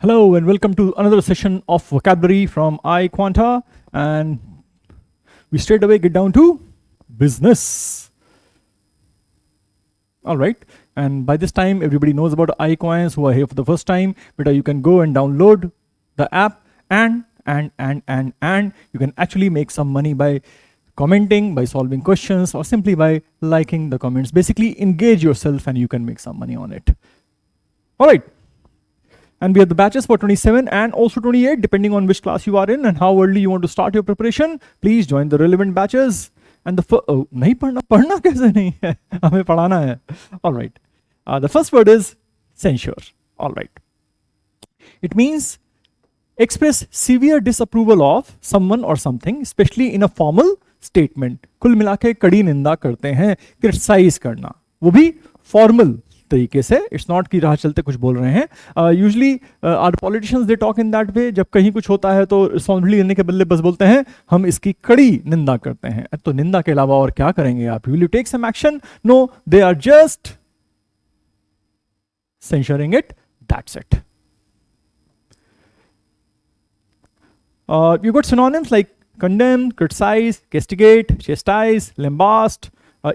Hello and welcome to another session of vocabulary from iQuanta, and we straight away get down to business. All right, and by this time everybody knows about iCoins who are here for the first time. But you can go and download the app and you can actually make some money by commenting, by solving questions, or simply by liking the comments. Basically engage yourself and you can make some money on it. All right. And we have the batches for 27 and also 28 depending on which class you are in and how early you want to start your preparation. Please join the relevant batches. And the नहीं पढ़ना कैसे नहीं है, हमें पढ़ाना है. All right. The first word is censure. All right. It means express severe disapproval of someone or something, especially in a formal statement. कुल मिला के कड़ी निंदा करते हैं, criticize करना, वो भी formal तरीके से. इट्स नॉट कि राह चलते कुछ बोल रहे हैं. Usually our politicians they talk in that way. जब कहीं कुछ होता है तो रिस्पॉन्सिबिलिटी लेने के बदले बस बोलते हैं हम इसकी कड़ी निंदा करते हैं. तो निंदा के अलावा और क्या करेंगे आप? Will you take some action? No, they are just censuring it, that's it. You got synonyms like condemn, criticize, castigate, chastise, lambast.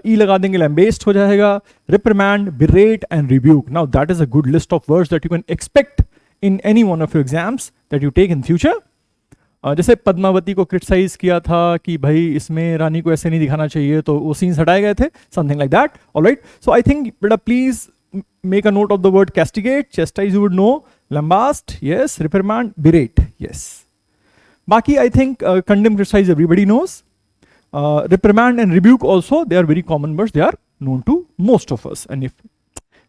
ई लगा देंगे, lambast हो जाएगा. reprimand, berate and rebuke. Now that is a good list of words that you can expect in any one of your exams that you take in future. जैसे पद्मावती को criticise किया था कि भाई इसमें रानी को ऐसे नहीं दिखाना चाहिए, तो वो सीन्स हटाए गए थे, something like that. Alright, so I think बेटा please make a note of the word castigate. Chastise you would know, lambast yes, reprimand, berate yes. Baki I think condemn, criticize everybody knows. Reprimand and rebuke also, they are very common words, they are known to most of us. And if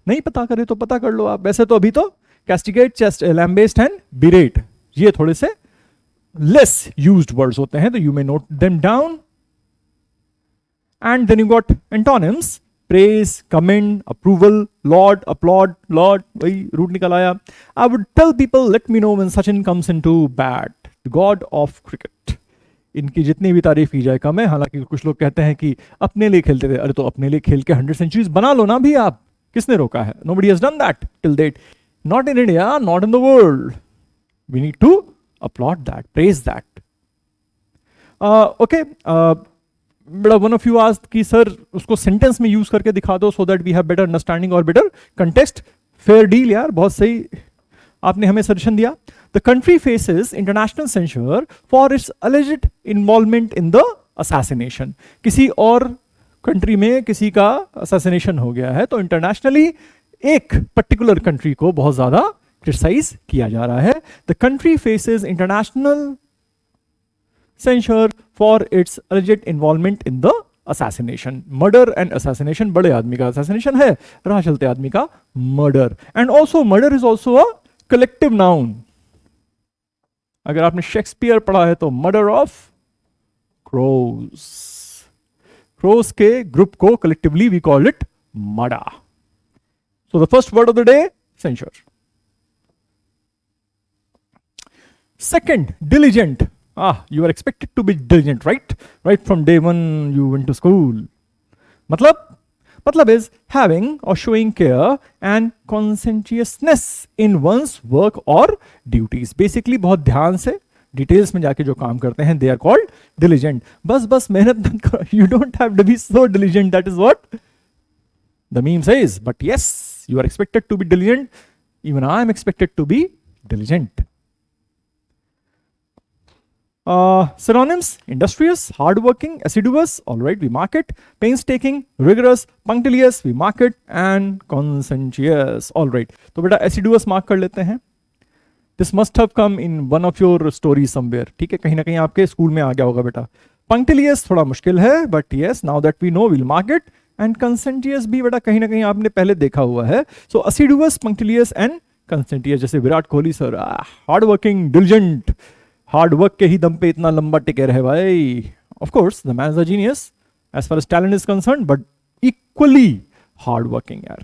नहीं पता करे तो पता कर लो आप. वैसे तो अभी तो castigate, lambast and berate ये थोड़े से less used words होते हैं, तो you may note them down. And then you got antonyms: praise, commend, approval, laud, applaud, laud. वही रूट निकल आया. I would tell people, let me know when Sachin comes into bat, the god of cricket. इनकी जितनी भी तारीफ की जाए कम है. हालांकि कुछ लोग कहते हैं कि अपने लिए खेलते थे. अरे तो अपने लिए खेल के 100 सेंचुरीज बना लो ना भी आप. किसने रोका है? Nobody has done that till date. Not in India, not in the world. We need to applaud that, praise that. Okay. But one of you asked कि सर उसको सेंटेंस में यूज करके दिखा दो so that we have better understanding or better context. Fair deal यार, बहुत सही आपने हमें सजेशन दिया. The country faces international censure for its alleged involvement in the assassination. किसी और कंट्री में किसी का assassination हो गया है, तो इंटरनेशनली एक पर्टिकुलर कंट्री को बहुत ज्यादा क्रिटिसाइज किया जा रहा है. The country faces international censure for its alleged involvement in the assassination. Murder and assassination, बड़े आदमी का assassination है, राह चलते आदमी का murder. And also murder is also a collective noun. अगर आपने शेक्सपियर पढ़ा है तो मर्डर ऑफ क्रोज, क्रोज के ग्रुप को collectively we call it murder. So the first word of the day, censure. Second, diligent. You are expected to be diligent, right from day one you went to school. मतलब is having or showing care and conscientiousness in one's work or duties. Basically बहुत ध्यान से details में जाके जो काम करते हैं, they are called diligent. बस मेहनत मत करो. You don't have to be so diligent. That is what the meme says. But yes, you are expected to be diligent. Even I am expected to be diligent. Synonyms: industrious, hardworking, assiduous. All right, we mark it. Painstaking, rigorous, punctilious, we mark it. And conscientious. All right, तो बेटा assiduous mark कर लेते हैं. This must have come in one of your stories somewhere. ठीक है, कहीं ना कहीं आपके स्कूल में आ गया होगा बेटा. Punctilious थोड़ा मुश्किल है, but yes, now that we know, we'll mark it. And conscientious भी बेटा कहीं ना कहीं आपने पहले देखा हुआ है. So assiduous, punctilious and conscientious. जैसे Virat Kohli sir, hardworking, diligent. Hard work के ही दम पे इतना लंबा टिके रहे भाई. Of course the man is a genius as far as talent is concern, but equally hard working यार.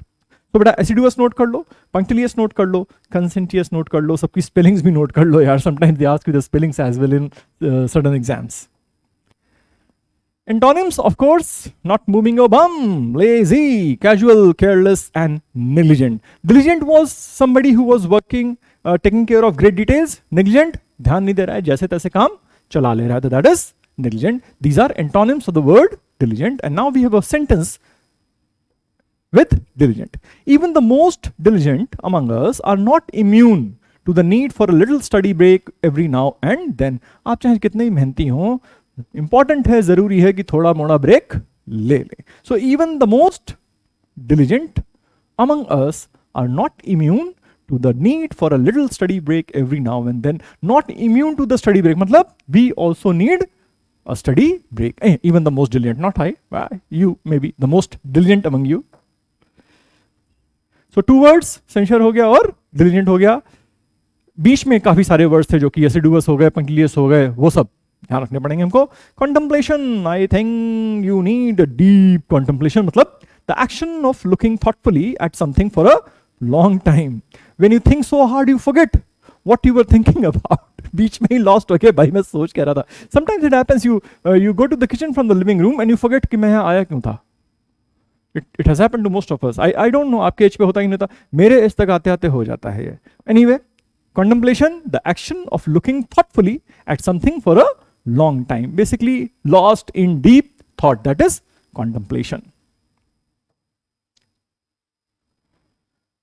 तो बेटा एसिडुअस नोट कर लो, पंक्टिलियस नोट कर लो, कंसेंटियस नोट कर लो, सबकी स्पेलिंग्स भी नोट कर लो यार. Sometimes they ask you the spellings as well in certain exams. Antonyms, of course, not moving your bum, lazy, casual, careless, and negligent. Diligent was somebody who was working taking care of great details, negligent, ध्यान नहीं दे रहा है, जैसे तैसे काम चला ले रहा है, तो that is negligent. These are antonyms of the word diligent, and now we have a sentence with diligent. Even the most diligent among us are not immune to the need for a little study break every now and then. आप चाहे कितने ही मेहनती हो, important है, जरूरी है कि थोड़ा मोड़ा ब्रेक ले ले. So even the most diligent among us are not immune to the need for a little study break every now and then. Not immune to the study break मतलब we also need a study break. Even the most diligent, not I, you may be the most diligent among you. So two words, sincere हो गया और diligent हो गया. बीच में काफी सारे words थे जो कि assiduous हो गए, punctilious हो गए, वो सब ध्यान रखने पड़ेंगे हमको. Contemplation, I think you need a deep contemplation, मतलब the action of looking thoughtfully at something for a long time. When you think so hard, you forget what you were thinking about. बीच में he lost हो गया, भाई मैं सोच कह रहा था. Sometimes it happens, you go to the kitchen from the living room and you forget कि मैं यहाँ आया क्यों था. It has happened to most of us. I don't know आपके एज पे होता ही नहीं था, मेरे एज तक आते आते हो जाता है ये. Anyway, contemplation, the action of looking thoughtfully at something for a long time. Basically lost in deep thought, that is contemplation.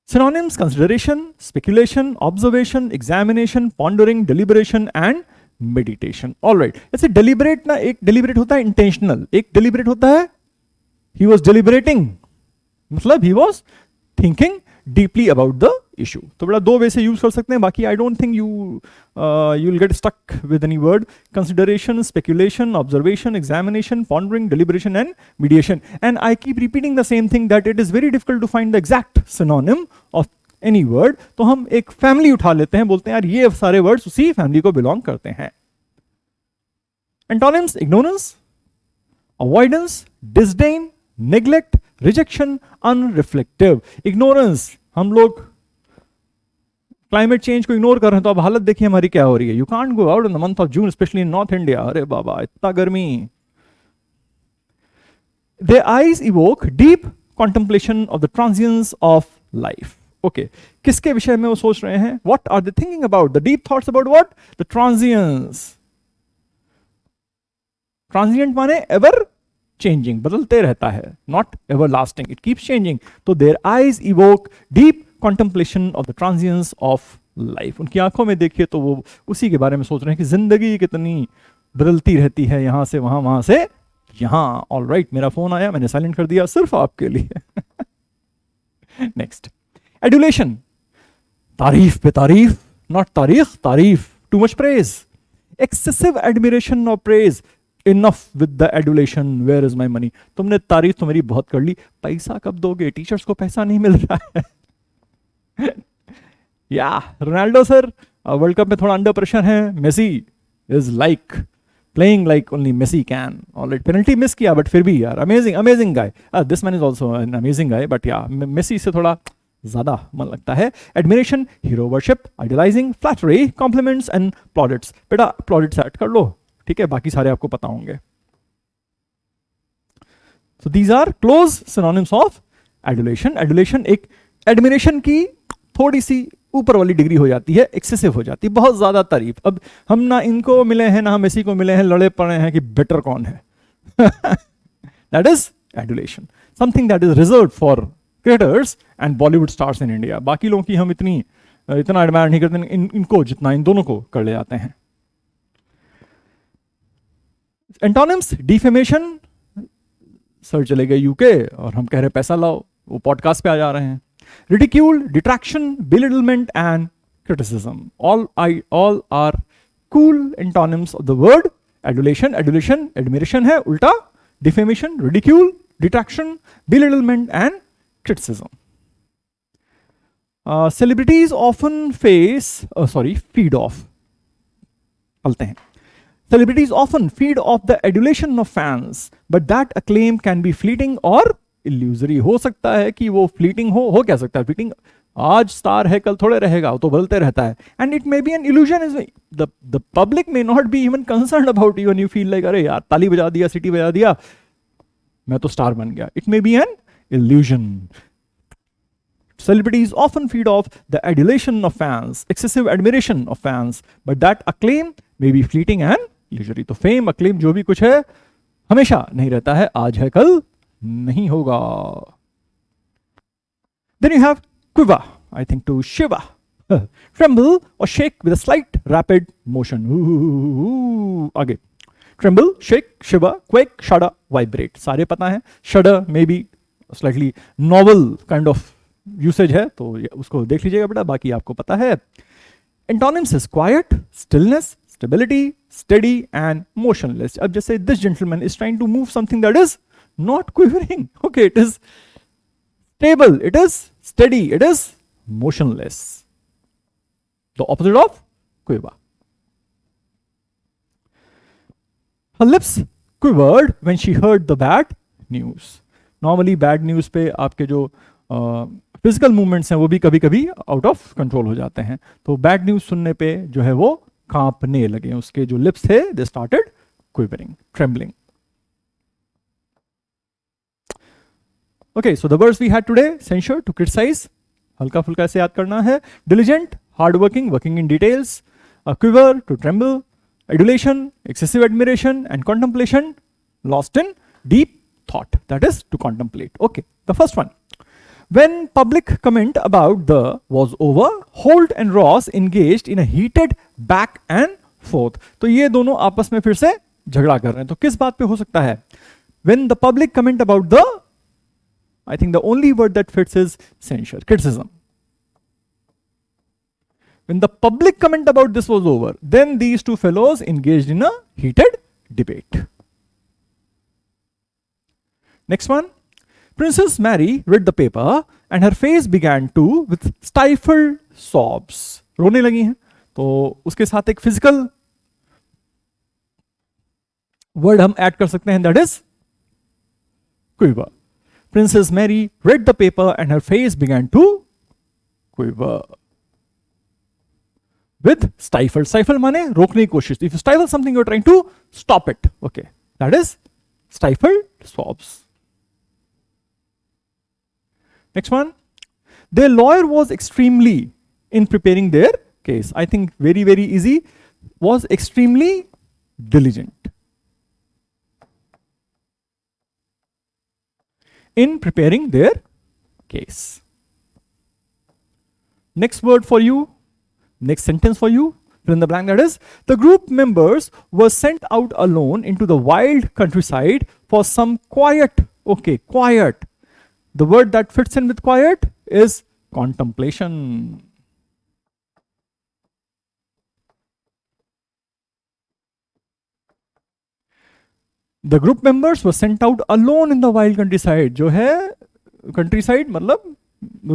Synonyms: consideration, speculation, observation, examination, pondering, deliberation and meditation. All right. ऐसे deliberate ना, एक deliberate होता है intentional, एक deliberate होता है he was deliberating, मतलब he was thinking deeply about the issue. तो बड़ा दो वे से यूज कर सकते हैं, बाकी I don't think you'll get stuck with any word. Consideration, speculation, observation, examination, pondering, deliberation and mediation. And I keep repeating the same thing that it is very difficult to find the exact synonym of any word. तो हम एक family उठा लेते हैं, बोलते हैं यार ये सारे words उसी family को belong करते हैं. Antonyms: ignorance, avoidance, disdain, neglect, rejection, unreflective. Ignorance, हम लोग क्लाइमेट चेंज को इग्नोर कर रहे हैं, तो अब हालत देखिए हमारी क्या हो रही है. You can't go out in the month of June, specially in north India. अरे बाबा इतना गर्मी. Their eyes evoke deep contemplation of the transience of life. Okay, किसके विषय में वो सोच रहे हैं? What are they thinking about? The deep thoughts about what? The transience. Transient माने ever changing, बदलते रहता है, not everlasting. It keeps changing. तो their eyes evoke deep contemplation of the transience of life. उनकी आंखों में देखिए तो वो उसी के बारे में सोच रहे हैं कि जिंदगी कितनी बदलती रहती है, यहां से वहां, वहां से यहां. ऑल राइट, मेरा फोन आया, मैंने साइलेंट कर दिया सिर्फ आपके लिए. नेक्स्ट, एडुलेशन, तारीफ पे तारीफ, नॉट तारीख, तारीफ. Too much praise, excessive admiration और praise. Enough with the adulation, where is my money. तुमने तारीफ तो मेरी बहुत कर ली, पैसा कब दोगे? टीचर्स को पैसा नहीं मिल रहा है. या रोनाल्डो सर वर्ल्ड कप में थोड़ा अंडर प्रेशर है. Messi is like playing like only Messi can. Alright, penalty miss किया बट फिर भी यार amazing, amazing guy. This man is also an amazing guy, but या मेसी से थोड़ा ज्यादा मन लगता है. Admiration, hero worship, idolising, flattery, compliments and plaudits. बेटा प्लॉडिट्स ऐड कर लो, ठीक है, बाकी सारे आपको पता होंगे. So these are close synonyms of adulation. Adulation एक एडमिरेशन की थोड़ी सी ऊपर वाली डिग्री हो जाती है, एक्सेसिव हो जाती है, बहुत ज्यादा तारीफ. अब हम ना इनको मिले हैं ना हम मेसी को मिले हैं, लड़े पड़े हैं कि बेटर कौन है. That is adulation, something that is reserve for creators and Bollywood stars in India. बाकी लोगों की हम इतना एडमायर नहीं करते इनको जितना इन दोनों को कर ले जाते हैं. एंटोनिम्स, डिफेमेशन, सर चले गए यूके और हम कह रहे पैसा लाओ, वो पॉडकास्ट पे आ जा रहे हैं. Ridicule, detraction, belittlement and criticism. All are cool antonyms of the word adulation. Adulation, admiration है, उल्टा defamation, ridicule, detraction, belittlement and criticism. Celebrities often feed off. चलते हैं. Celebrities often feed off the adulation of fans, but that acclaim can be fleeting or illusory. हो सकता है कि वो fleeting हो क्या सकता है फ्लीटिंग? आज स्टार है कल थोड़े रहेगा, वो तो बदलते रहता है. And it may be an illusion. Is the public may not be even concerned about you and you feel like अरे यार ताली बजा दिया, सिटी बजा दिया, मैं तो स्टार बन गया. It may be an illusion. Celebrities often feed off the adulation of fans, excessive admiration of fans, but that acclaim may be fleeting and illusory. तो fame, acclaim जो भी कुछ है हमेशा नहीं रहता है, आज है कल नहीं होगा. Then you have quiver, I think to shiver. Tremble or shake with a slight rapid motion. आगे. Tremble, shake, shiver, quake, shudder, vibrate. सारे पता है. Shudder may be slightly novel kind of usage है, तो उसको देख लीजिएगा बेटा, बाकी आपको पता है. Antonyms is quiet, stillness, stability, steady and motionless. अब जैसे this gentleman is trying to move something that is not quivering. Okay, it is stable, it is steady, it is motionless. The opposite of quiver. Her lips quivered when she heard the bad news. Normally bad news पे आपके जो physical movements हैं वो भी कभी कभी out of control हो जाते हैं. तो बैड न्यूज सुनने पे जो है वो कांपने लगे, उसके जो लिप्स थे they started quivering, trembling. Okay, so the words we had today: censure, to criticise, हल्का फुल्का से याद करना है. Diligent, hard working, working in details. Quiver, to tremble. Adulation, excessive admiration. And contemplation, lost in deep thought, that is to contemplate. Okay, the first one. When public comment about the was over, Holt and Ross engaged in a heated back and forth. तो ये दोनों आपस में फिर से झगड़ा कर रहे हैं. तो किस बात पे हो सकता है? When the public comment about the, I think the only word that fits is censure, criticism. When the public comment about this was over, then these two fellows engaged in a heated debate. Next one. Princess Mary read the paper and her face began to with stifled sobs. रोने लगी हैं. तो उसके साथ एक physical word हम add कर सकते हैं, that is quiver. Princess Mary read the paper and her face began to quiver. With stifled. Stifle माने रोकने की कोशिश. If you stifle something, you're trying to stop it. Okay, that is stifled sobs. Next one. Their lawyer was extremely in preparing their case. I think very, very easy. Was extremely diligent in preparing their case. Next word for you. Next sentence for you. Fill in the blank, that is, the group members were sent out alone into the wild countryside for some quiet. Okay, quiet. The word that fits in with quiet is contemplation. The group members were sent out alone in the wild countryside. जो है countryside मतलब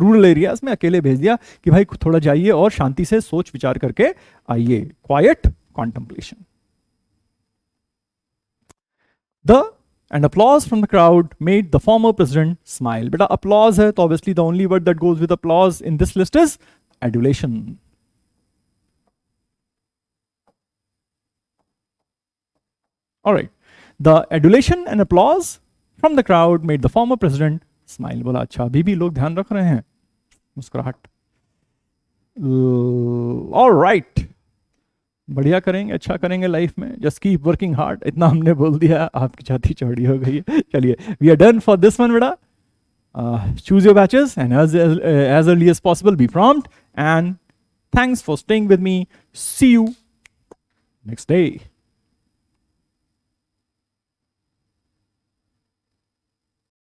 rural areas में अकेले भेज दिया कि भाई थोड़ा जाइए और शांति से सोच विचार करके आइए. Quite, contemplation. The and applause from the crowd made the former president smile. Beta applause hai, तो obviously the only word that goes with applause in this list is adulation. All right, the adulation and applause from the crowd made the former president smile. बोला अच्छा अभी भी लोग ध्यान रख रहे हैं, मुस्कुराहट. All right, बढ़िया करेंगे, अच्छा करेंगे लाइफ में. Just keep working hard. इतना हमने बोल दिया, आपकी छाती चौड़ी हो गई है. चलिए, we are done for this one बेटा. Choose your batches and as early as possible be prompt, and thanks for staying with me. See you next day.